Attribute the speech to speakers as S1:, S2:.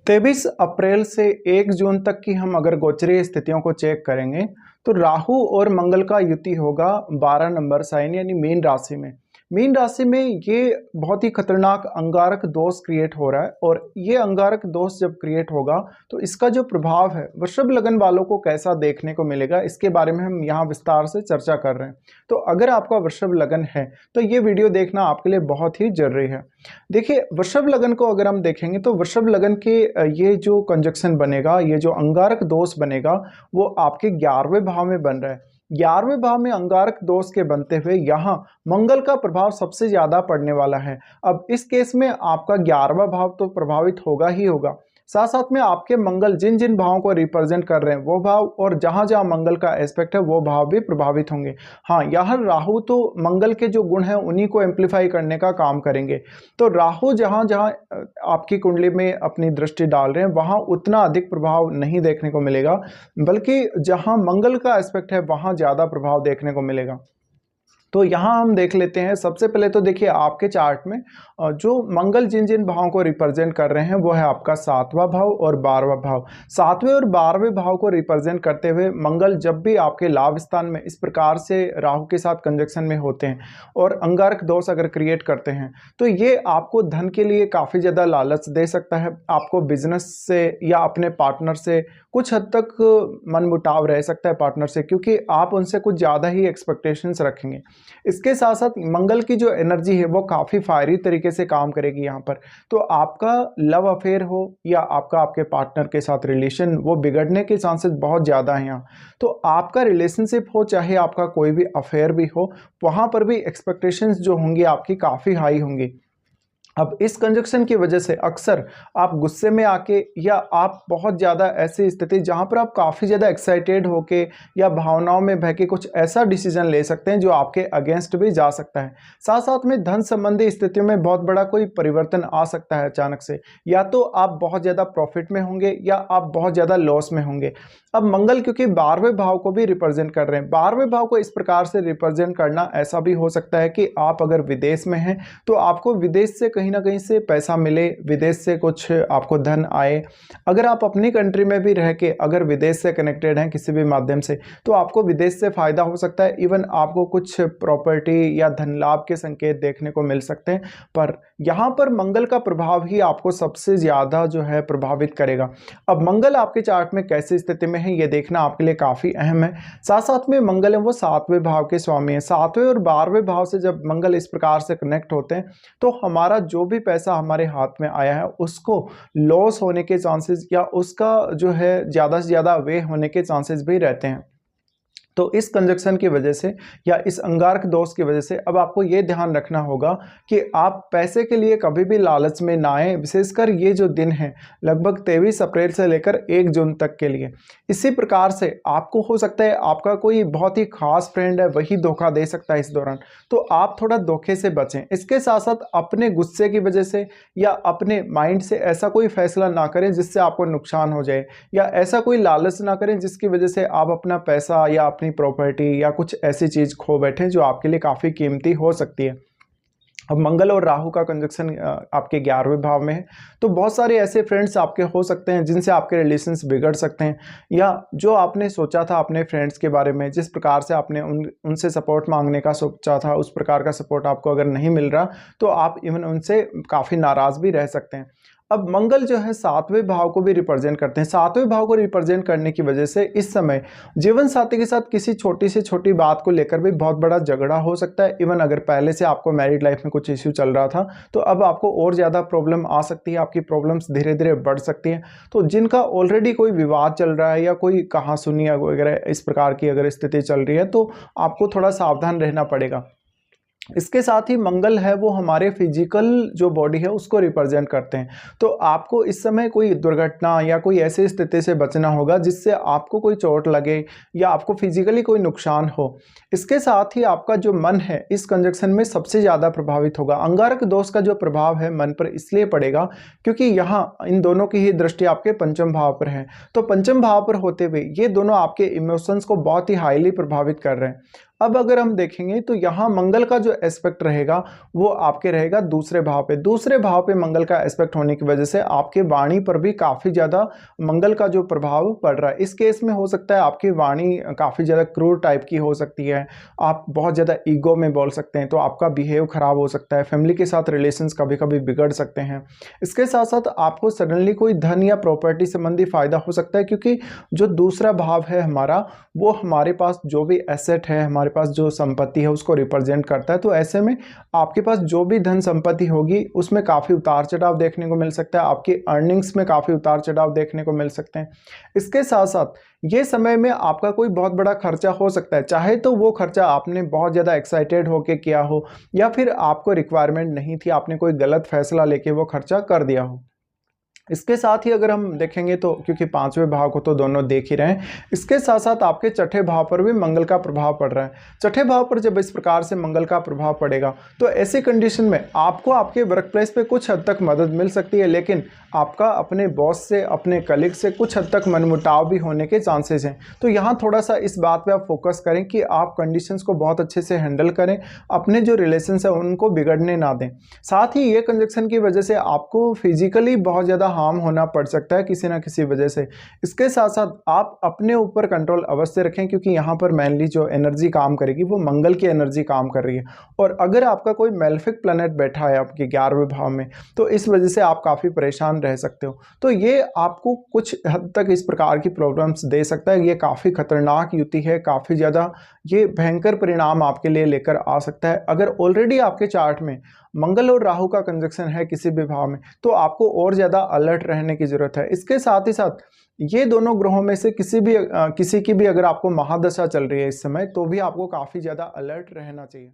S1: 23 अप्रैल से 1 जून तक की हम अगर गोचरीय स्थितियों को चेक करेंगे तो राहु और मंगल का युति होगा 12 नंबर साइन यानी मीन राशि में। मीन राशि में ये बहुत ही खतरनाक अंगारक दोष क्रिएट हो रहा है और ये अंगारक दोष जब क्रिएट होगा तो इसका जो प्रभाव है वृषभ लगन वालों को कैसा देखने को मिलेगा, इसके बारे में हम यहाँ विस्तार से चर्चा कर रहे हैं। तो अगर आपका वृषभ लगन है तो ये वीडियो देखना आपके लिए बहुत ही जरूरी है। देखिए, वृषभ लगन को अगर हम देखेंगे तो वृषभ लगन के ये जो कंजक्शन बनेगा, ये जो अंगारक दोष बनेगा वो आपके 11वें भाव में बन रहा है। 11वें भाव में अंगारक दोष के बनते हुए यहाँ मंगल का प्रभाव सबसे ज्यादा पड़ने वाला है। अब इस केस में आपका 11वां भाव तो प्रभावित होगा ही होगा, साथ साथ में आपके मंगल जिन जिन भावों को रिप्रेजेंट कर रहे हैं वो भाव और जहां जहां मंगल का एस्पेक्ट है वो भाव भी प्रभावित होंगे। हाँ, यहाँ राहु तो मंगल के जो गुण हैं उन्हीं को एम्प्लीफाई करने का काम करेंगे। तो राहु जहां जहां आपकी कुंडली में अपनी दृष्टि डाल रहे हैं वहां उतना अधिक प्रभाव नहीं देखने को मिलेगा, बल्कि जहां मंगल का एस्पेक्ट है वहां ज्यादा प्रभाव देखने को मिलेगा। तो यहाँ हम देख लेते हैं। सबसे पहले तो देखिए, आपके चार्ट में जो मंगल जिन जिन भावों को रिप्रेजेंट कर रहे हैं वो है आपका 7वां भाव और 12वां भाव। 7वें और 12वें भाव को रिप्रेजेंट करते हुए मंगल जब भी आपके लाभ स्थान में इस प्रकार से राहु के साथ कंजक्शन में होते हैं और अंगारक दोष अगर क्रिएट करते हैं तो ये आपको धन के लिए काफ़ी ज़्यादा लालच दे सकता है। आपको बिजनेस से या अपने पार्टनर से कुछ हद तक मनमुटाव रह सकता है पार्टनर से, क्योंकि आप उनसे कुछ ज़्यादा ही एक्सपेक्टेशंस रखेंगे। इसके साथ साथ मंगल की जो एनर्जी है वो काफ़ी फायरी तरीके से काम करेगी यहाँ पर। तो आपका लव अफेयर हो या आपका आपके पार्टनर के साथ रिलेशन, वो बिगड़ने के चांसेस बहुत ज़्यादा हैं यहाँ। तो आपका रिलेशनशिप हो चाहे आपका कोई भी अफेयर भी हो, वहाँ पर भी एक्सपेक्टेशंस जो होंगी आपकी काफ़ी हाई होंगी। अब इस कंजक्शन की वजह से अक्सर आप गुस्से में आके या आप बहुत ज़्यादा ऐसी स्थिति जहाँ पर आप काफ़ी ज़्यादा एक्साइटेड होके या भावनाओं में बह के कुछ ऐसा डिसीजन ले सकते हैं जो आपके अगेंस्ट भी जा सकता है। साथ साथ में धन संबंधी स्थितियों में बहुत बड़ा कोई परिवर्तन आ सकता है अचानक से, या तो आप बहुत ज़्यादा प्रॉफिट में होंगे या आप बहुत ज़्यादा लॉस में होंगे। अब मंगल क्योंकि 12वें भाव को भी रिप्रेजेंट कर रहे हैं, 12वें भाव को इस प्रकार से रिप्रेजेंट करना ऐसा भी हो सकता है कि आप अगर विदेश में हैं तो आपको विदेश से कहीं ना कहीं से पैसा मिले, विदेश से कुछ आपको धन आए। अगर आप अपनी कंट्री में भी रह के अगर विदेश से कनेक्टेड हैं किसी भी माध्यम से तो आपको विदेश से फायदा हो सकता है। इवन आपको कुछ प्रॉपर्टी या धन लाभ के संकेत देखने को मिल सकते हैं। पर यहाँ पर मंगल का प्रभाव ही आपको सबसे ज़्यादा जो है प्रभावित करेगा। अब मंगल आपके चार्ट में कैसी स्थिति में है ये देखना आपके लिए काफ़ी अहम है। साथ साथ में मंगल है वो 7वें भाव के स्वामी है। 7वें और 12वें भाव से जब मंगल इस प्रकार से कनेक्ट होते हैं तो हमारा जो भी पैसा हमारे हाथ में आया है उसको लॉस होने के चांसेस या उसका जो है ज़्यादा से ज़्यादा वे होने के चांसेस भी रहते हैं। तो इस कंजक्शन की वजह से या इस अंगारक दोष की वजह से अब आपको ये ध्यान रखना होगा कि आप पैसे के लिए कभी भी लालच में ना आए, विशेषकर ये जो दिन है लगभग 23 अप्रैल से लेकर 1 जून तक के लिए। इसी प्रकार से आपको हो सकता है आपका कोई बहुत ही खास फ्रेंड है वही धोखा दे सकता है इस दौरान, तो आप थोड़ा धोखे से बचें। इसके साथ साथ अपने गुस्से की वजह से या अपने माइंड से ऐसा कोई फैसला ना करें जिससे आपको नुकसान हो जाए, या ऐसा कोई लालच ना करें जिसकी वजह से आप अपना पैसा या अपनी प्रॉपर्टी या कुछ ऐसी चीज खो बैठे जो आपके लिए काफी कीमती हो सकती है। अब मंगल और राहु का कंजक्शन आपके 11वें भाव में है, तो बहुत सारे ऐसे फ्रेंड्स आपके हो सकते हैं जिनसे आपके रिलेशंस बिगड़ सकते हैं, या जो आपने सोचा था अपने फ्रेंड्स के बारे में, जिस प्रकार से आपने उनसे सपोर्ट मांगने का सोचा था उस प्रकार का सपोर्ट आपको अगर नहीं मिल रहा तो आप इवन उनसे काफ़ी नाराज़ भी रह सकते हैं। अब मंगल जो है 7वें भाव को भी रिप्रेजेंट करते हैं। 7वें भाव को रिप्रेजेंट करने की वजह से इस समय जीवन साथी के साथ किसी छोटी से छोटी बात को लेकर भी बहुत बड़ा झगड़ा हो सकता है। इवन अगर पहले से आपको मैरिड लाइफ में कुछ इश्यू चल रहा था तो अब आपको और ज़्यादा प्रॉब्लम आ सकती है, आपकी प्रॉब्लम्स धीरे धीरे बढ़ सकती हैं। तो जिनका ऑलरेडी कोई विवाद चल रहा है या कोई कहासुनी वगैरह इस प्रकार की अगर स्थिति चल रही है तो आपको थोड़ा सावधान रहना पड़ेगा। इसके साथ ही मंगल है वो हमारे फिजिकल जो बॉडी है उसको रिप्रेजेंट करते हैं, तो आपको इस समय कोई दुर्घटना या कोई ऐसी स्थिति से बचना होगा जिससे आपको कोई चोट लगे या आपको फिजिकली कोई नुकसान हो। इसके साथ ही आपका जो मन है इस कंजक्शन में सबसे ज़्यादा प्रभावित होगा। अंगारक दोष का जो प्रभाव है मन पर इसलिए पड़ेगा क्योंकि यहाँ इन दोनों की ही दृष्टि आपके पंचम भाव पर है। तो पंचम भाव पर होते हुए ये दोनों आपके इमोशंस को बहुत ही हाईली प्रभावित कर रहे हैं। अब अगर हम देखेंगे तो यहाँ मंगल का जो एस्पेक्ट रहेगा वो आपके रहेगा दूसरे भाव पे। दूसरे भाव पे मंगल का एस्पेक्ट होने की वजह से आपके वाणी पर भी काफ़ी ज़्यादा मंगल का जो प्रभाव पड़ रहा है। इस केस में हो सकता है आपकी वाणी काफ़ी ज़्यादा क्रूर टाइप की हो सकती है, आप बहुत ज़्यादा ईगो में बोल सकते हैं, तो आपका बिहेव खराब हो सकता है, फैमिली के साथ रिलेशंस कभी कभी बिगड़ सकते हैं। इसके साथ साथ आपको सडनली कोई धन या प्रॉपर्टी संबंधी फायदा हो सकता है, क्योंकि जो दूसरा भाव है हमारा वो हमारे पास जो भी एसेट है, हमारे पास जो संपत्ति है उसको रिप्रेजेंट करता है। तो ऐसे में आपके पास जो भी धन संपत्ति होगी उसमें काफ़ी उतार चढ़ाव देखने को मिल सकता है, आपकी अर्निंग्स में काफ़ी उतार चढ़ाव देखने को मिल सकते हैं। इसके साथ साथ ये समय में आपका कोई बहुत बड़ा खर्चा हो सकता है, चाहे तो वो खर्चा आपने बहुत ज़्यादा एक्साइटेड होके किया हो या फिर आपको रिक्वायरमेंट नहीं थी, आपने कोई गलत फैसला लेके वो खर्चा कर दिया हो। इसके साथ ही अगर हम देखेंगे तो क्योंकि पांचवें भाव को तो दोनों देख ही रहे हैं, इसके साथ साथ आपके छठे भाव पर भी मंगल का प्रभाव पड़ रहा है। छठे भाव पर जब इस प्रकार से मंगल का प्रभाव पड़ेगा तो ऐसी कंडीशन में आपको आपके वर्क प्लेस पे कुछ हद तक मदद मिल सकती है, लेकिन आपका अपने बॉस से, अपने कलीग से कुछ हद तक मनमुटाव भी होने के चांसेस हैं। तो यहाँ थोड़ा सा इस बात पे आप फोकस करें कि आप कंडीशंस को बहुत अच्छे से हैंडल करें, अपने जो रिलेशंस है उनको बिगड़ने ना दें। साथ ही ये कंजक्शन की वजह से आपको फिजिकली बहुत ज़्यादा हार्म होना पड़ सकता है किसी ना किसी वजह से। इसके साथ साथ आप अपने ऊपर कंट्रोल अवश्य रखें, क्योंकि यहाँ पर मेनली जो एनर्जी काम करेगी वो मंगल की एनर्जी काम कर रही है। और अगर आपका कोई मेलेफिक प्लैनेट बैठा है आपके 11वें भाव में, तो इस वजह से आप काफ़ी परेशान रह सकते हो। तो ये आपको कुछ हद तक इस प्रकार की प्रॉब्लम्स दे सकता है। ये काफ़ी खतरनाक युति है, काफ़ी ज़्यादा ये भयंकर परिणाम आपके लिए लेकर आ सकता है। अगर ऑलरेडी आपके चार्ट में मंगल और राहु का कंजक्शन है किसी भी भाव में, तो आपको और ज़्यादा अलर्ट रहने की ज़रूरत है। इसके साथ ही साथ ये दोनों ग्रहों में से किसी की भी अगर आपको महादशा चल रही है इस समय, तो भी आपको काफ़ी ज़्यादा अलर्ट रहना चाहिए।